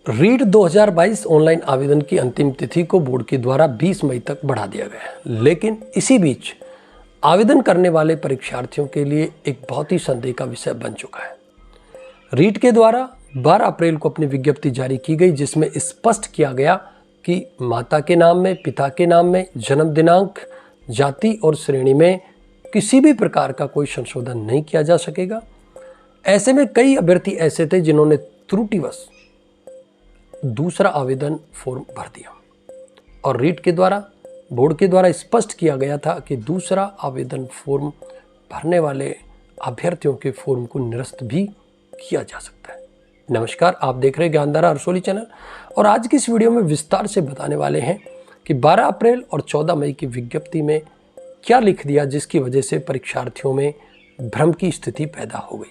REET 2022 online आवेदन की अंतिम तिथि को बोर्ड के द्वारा 20 मई तक बढ़ा दिया गया है। लेकिन इसी बीच आवेदन करने वाले परीक्षार्थियों के लिए एक बहुत ही संदेह का विषय बन चुका है। रीट के द्वारा 12 अप्रैल को अपनी विज्ञप्ति जारी की गई, जिसमें स्पष्ट किया गया कि माता के नाम में, पिता के नाम में, जन्म दिनांक, जाति और श्रेणी में किसी भी प्रकार का कोई संशोधन नहीं किया जा सकेगा। ऐसे में कई अभ्यर्थी ऐसे थे जिन्होंने त्रुटिवश दूसरा आवेदन फॉर्म भर दिया और रीट के द्वारा, बोर्ड के द्वारा स्पष्ट किया गया था कि दूसरा आवेदन फॉर्म भरने वाले अभ्यर्थियों के फॉर्म को निरस्त भी किया जा सकता है। नमस्कार, आप देख रहे हैं ज्ञानधारा रसोली चैनल और आज की इस वीडियो में विस्तार से बताने वाले हैं कि 12 अप्रैल और 14 मई की विज्ञप्ति में क्या लिख दिया, जिसकी वजह से परीक्षार्थियों में भ्रम की स्थिति पैदा हो गई।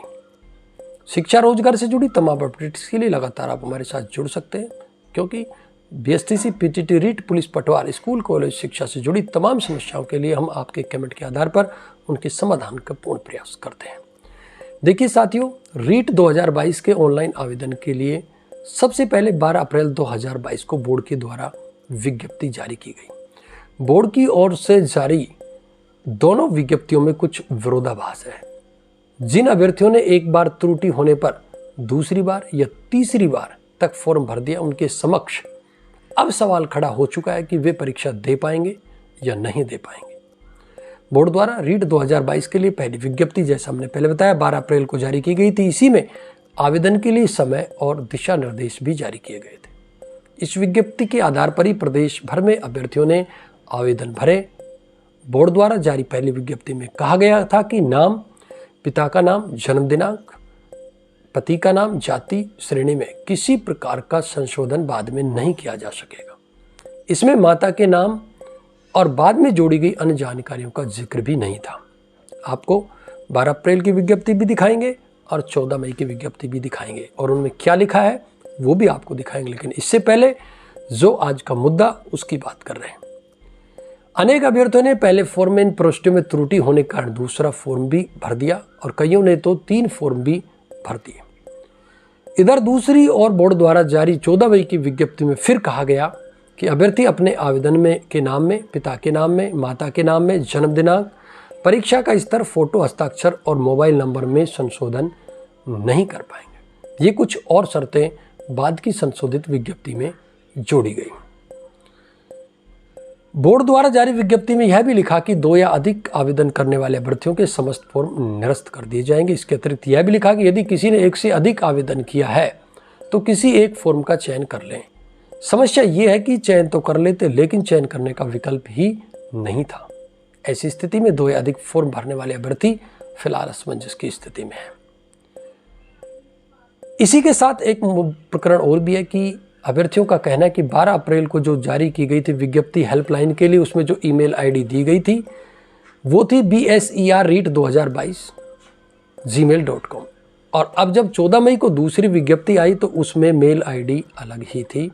शिक्षा रोजगार से जुड़ी तमाम अपडेट्स के लिए लगातार आप हमारे साथ जुड़ सकते हैं, क्योंकि बीएसटीसी, पीटीटी, रीट, पुलिस, पटवार, स्कूल, कॉलेज शिक्षा से जुड़ी तमाम समस्याओं के लिए हम आपके कमेंट के आधार पर उनके समाधान का पूर्ण प्रयास करते हैं। देखिए साथियों, रीट 2022 के ऑनलाइन आवेदन के लिए सबसे पहले 12 अप्रैल 2022 को बोर्ड के द्वारा विज्ञप्ति जारी की गई। बोर्ड की ओर से जारी दोनों विज्ञप्तियों में कुछ विरोधाभास है। जिन अभ्यर्थियों ने एक बार त्रुटि होने पर दूसरी बार या तीसरी बार तक फॉर्म भर दिया, उनके समक्ष अब सवाल खड़ा हो चुका है कि वे परीक्षा दे पाएंगे या नहीं दे पाएंगे। बोर्ड द्वारा रीट 2022 के लिए पहली विज्ञप्ति, जैसा हमने पहले बताया, 12 अप्रैल को जारी की गई थी। इसी में आवेदन के लिए समय और दिशा निर्देश भी जारी किए गए थे। इस विज्ञप्ति के आधार पर ही प्रदेश भर में अभ्यर्थियों ने आवेदन भरे। बोर्ड द्वारा जारी पहली विज्ञप्ति में कहा गया था कि नाम, पिता का नाम, जन्म दिनांक, पति का नाम, जाति, श्रेणी में किसी प्रकार का संशोधन बाद में नहीं किया जा सकेगा। इसमें माता के नाम और बाद में जोड़ी गई अन्य जानकारियों का जिक्र भी नहीं था। आपको 12 अप्रैल की विज्ञप्ति भी दिखाएंगे और 14 मई की विज्ञप्ति भी दिखाएंगे और उनमें क्या लिखा है वो भी आपको दिखाएंगे। लेकिन इससे पहले जो आज का मुद्दा, उसकी बात कर रहे हैं। अनेक अभ्यर्थियों ने पहले फॉर्म में इन प्रविष्टियों में त्रुटि होने के कारण दूसरा फॉर्म भी भर दिया और कईयों ने तो 3 फॉर्म भी भर दिए। इधर दूसरी ओर बोर्ड द्वारा जारी 14 मई की विज्ञप्ति में फिर कहा गया कि अभ्यर्थी अपने आवेदन में के नाम में, पिता के नाम में, माता के नाम में, जन्म दिनांक, परीक्षा का स्तर, फोटो, हस्ताक्षर और मोबाइल नंबर में संशोधन नहीं कर पाएंगे। ये कुछ और शर्तें बाद की संशोधित विज्ञप्ति में जोड़ी गई। बोर्ड द्वारा जारी विज्ञप्ति में यह भी लिखा कि 2 या अधिक आवेदन करने वाले अभ्यर्थियों के समस्त फॉर्म निरस्त कर दिए जाएंगे। इसके अतिरिक्त यह भी लिखा कि यदि किसी ने 1 से अधिक आवेदन किया है तो किसी एक फॉर्म का चयन कर लें। समस्या ये है कि चयन तो कर लेते, लेकिन चयन करने का विकल्प ही नहीं था। ऐसी स्थिति में 2 या अधिक फॉर्म भरने वाले अभ्यर्थी फिलहाल असमंजस की स्थिति में है। इसी के साथ एक प्रकरण और भी है कि अभ्यर्थियों का कहना है कि 12 अप्रैल को जो जारी की गई थी विज्ञप्ति हेल्पलाइन के लिए, उसमें जो ईमेल आईडी दी गई थी वो थी bserreat2022@gmail.com और अब जब 14 मई को दूसरी विज्ञप्ति आई तो उसमें मेल आईडी अलग ही थी।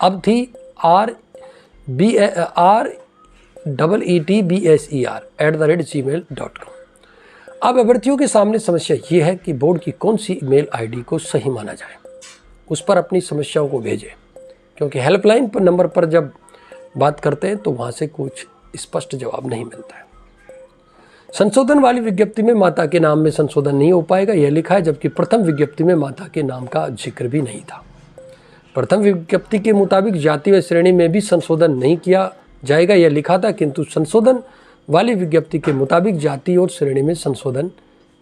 अब थी reetbser@gmail.com। अब अभ्यर्थियों के सामने समस्या ये है कि बोर्ड की कौन सी ईमेल आईडी को सही माना जाए, उस पर अपनी समस्याओं को भेजें, क्योंकि हेल्पलाइन पर नंबर पर जब बात करते हैं तो वहाँ से कुछ स्पष्ट जवाब नहीं मिलता है। संशोधन वाली विज्ञप्ति में माता के नाम में संशोधन नहीं हो पाएगा, यह लिखा है, जबकि प्रथम विज्ञप्ति में माता के नाम का जिक्र भी नहीं था। प्रथम विज्ञप्ति के मुताबिक जाति व श्रेणी में भी संशोधन नहीं किया जाएगा, यह लिखा था, किंतु संशोधन वाली विज्ञप्ति के मुताबिक जाति और श्रेणी में संशोधन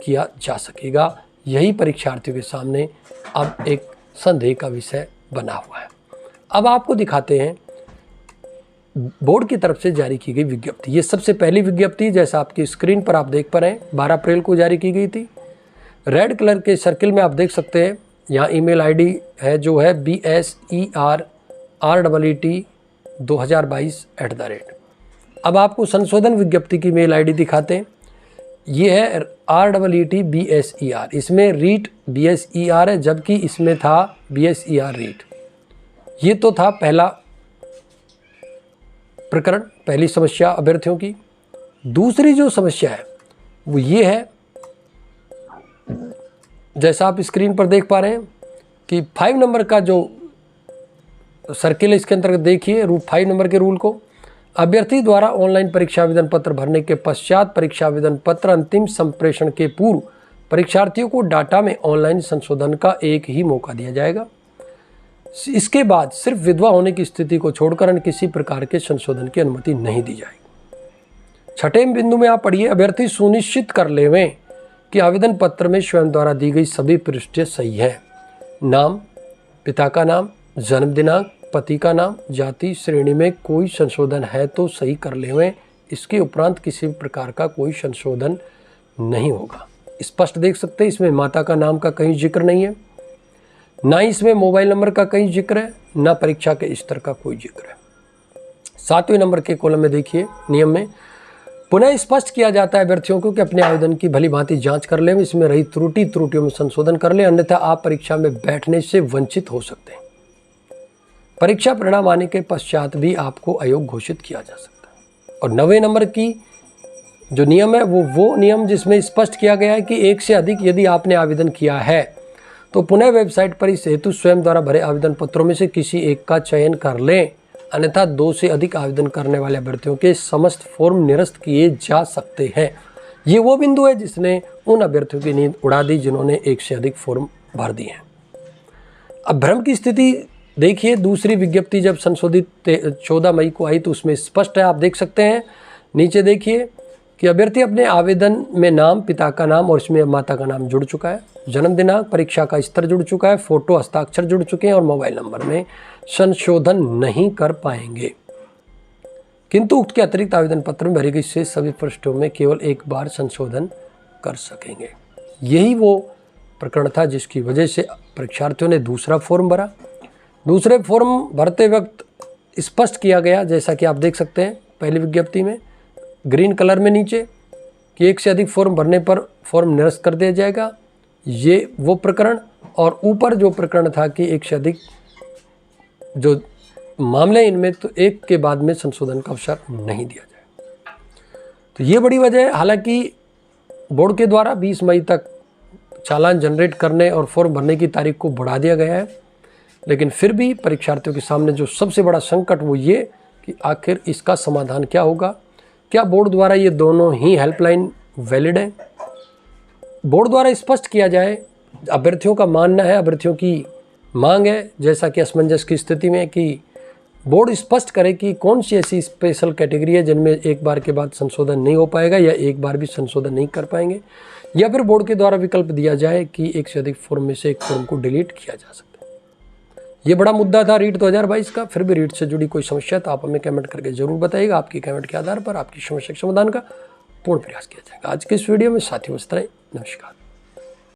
किया जा सकेगा। यही परीक्षार्थियों के सामने अब एक संदेह का विषय बना हुआ है। अब आपको दिखाते हैं बोर्ड की तरफ से जारी की गई विज्ञप्ति। ये सबसे पहली विज्ञप्ति, जैसा आपकी स्क्रीन पर आप देख पा रहे हैं, 12 अप्रैल को जारी की गई थी। रेड कलर के सर्किल में आप देख सकते हैं, यहाँ ईमेल आईडी है जो है bserreat2022@। अब आपको संशोधन विज्ञप्ति की मेल आईडी दिखाते हैं। ये है REETBSER, इसमें रीट BSER है, जबकि इसमें था BSER रीट। ये तो था पहला प्रकरण, पहली समस्या अभ्यर्थियों की। दूसरी जो समस्या है वो ये है, जैसा आप स्क्रीन पर देख पा रहे हैं कि 5 नंबर का जो सर्किल इसके अंतर्गत देखिए 5 नंबर के रूल को। अभ्यर्थी द्वारा ऑनलाइन परीक्षा आवेदन पत्र भरने के पश्चात परीक्षा आवेदन पत्र अंतिम संप्रेषण के पूर्व परीक्षार्थियों को डाटा में ऑनलाइन संशोधन का एक ही मौका दिया जाएगा। इसके बाद सिर्फ विधवा होने की स्थिति को छोड़कर अन्य किसी प्रकार के संशोधन की अनुमति नहीं दी जाएगी। छठे बिंदु में आप पढ़िए, अभ्यर्थी सुनिश्चित कर लेवें कि आवेदन पत्र में स्वयं द्वारा दी गई सभी पृष्ठें सही है। नाम, पिता का नाम, जन्म दिनांक, पति का नाम, जाति, श्रेणी में कोई संशोधन है तो सही कर लेवें। इसके उपरांत किसी भी प्रकार का कोई संशोधन नहीं होगा। स्पष्ट देख सकते हैं, इसमें माता का नाम का कहीं जिक्र नहीं है, ना ही इसमें मोबाइल नंबर का कहीं जिक्र है, ना परीक्षा के स्तर का कोई जिक्र है। 7वें नंबर के कॉलम में देखिए, नियम में पुनः स्पष्ट किया जाता है अभ्यर्थियों को कि अपने आवेदन की भली भांति जांच कर लें, इसमें रही त्रुटियों में संशोधन कर लें, अन्यथा आप परीक्षा में बैठने से वंचित हो सकते हैं। परीक्षा परिणाम आने के पश्चात भी आपको अयोग्य घोषित किया जा सकता है। और 9वें नंबर की जो नियम है वो नियम जिसमें स्पष्ट किया गया है कि एक से अधिक यदि आपने आवेदन किया है तो पुनः वेबसाइट पर इस हेतु स्वयं द्वारा भरे आवेदन पत्रों में से किसी एक का चयन कर लें, अन्यथा 2 से अधिक आवेदन करने वाले अभ्यर्थियों के समस्त फॉर्म निरस्त किए जा सकते हैं। ये वो बिंदु है जिसने उन अभ्यर्थियों की नींद उड़ा दी जिन्होंने 1 से अधिक फॉर्म भर दिए हैं। अब भ्रम की स्थिति देखिए, दूसरी विज्ञप्ति जब संशोधित 14 मई को आई तो उसमें स्पष्ट है, आप देख सकते हैं। नीचे देखिए कि अभ्यर्थी अपने आवेदन में नाम, पिता का नाम और इसमें माता का नाम जुड़ चुका है, जन्म दिनांक, परीक्षा का स्तर जुड़ चुका है, फोटो, हस्ताक्षर जुड़ चुके हैं और मोबाइल नंबर में संशोधन नहीं कर पाएंगे। किंतु उसके अतिरिक्त आवेदन पत्र में भरी गई शेष सभी पृष्ठों में केवल एक बार संशोधन कर सकेंगे। यही वो प्रकरण था जिसकी वजह से परीक्षार्थियों ने दूसरा फॉर्म भरा। दूसरे फॉर्म भरते वक्त स्पष्ट किया गया, जैसा कि आप देख सकते हैं पहली विज्ञप्ति में ग्रीन कलर में नीचे, कि 1 से अधिक फॉर्म भरने पर फॉर्म निरस्त कर दिया जाएगा, ये वो प्रकरण। और ऊपर जो प्रकरण था कि 1 से अधिक जो मामले इनमें तो एक के बाद में संशोधन का अवसर नहीं दिया जाए। तो ये बड़ी वजह है। हालांकि बोर्ड के द्वारा 20 मई तक चालान जनरेट करने और फॉर्म भरने की तारीख को बढ़ा दिया गया है, लेकिन फिर भी परीक्षार्थियों के सामने जो सबसे बड़ा संकट वो ये कि आखिर इसका समाधान क्या होगा। क्या बोर्ड द्वारा ये दोनों ही हेल्पलाइन वैलिड है? बोर्ड द्वारा स्पष्ट किया जाए, अभ्यर्थियों का मानना है, अभ्यर्थियों की मांग है, जैसा कि असमंजस की स्थिति में कि बोर्ड स्पष्ट करे कि कौन सी ऐसी स्पेशल कैटेगरी है जिनमें एक बार के बाद संशोधन नहीं हो पाएगा या एक बार भी संशोधन नहीं कर पाएंगे, या फिर बोर्ड के द्वारा विकल्प दिया जाए कि 1 से अधिक फॉर्म में से एक फॉर्म को डिलीट किया जा सकता है। ये बड़ा मुद्दा था रीट 2022 का। फिर भी रीट से जुड़ी कोई समस्या तो आप हमें कमेंट करके जरूर बताइएगा। आपकी कमेंट के आधार पर आपकी समस्या के समाधान का पूर्ण प्रयास किया जाएगा। आज के इस वीडियो में साथियों इस तरह। नमस्कार।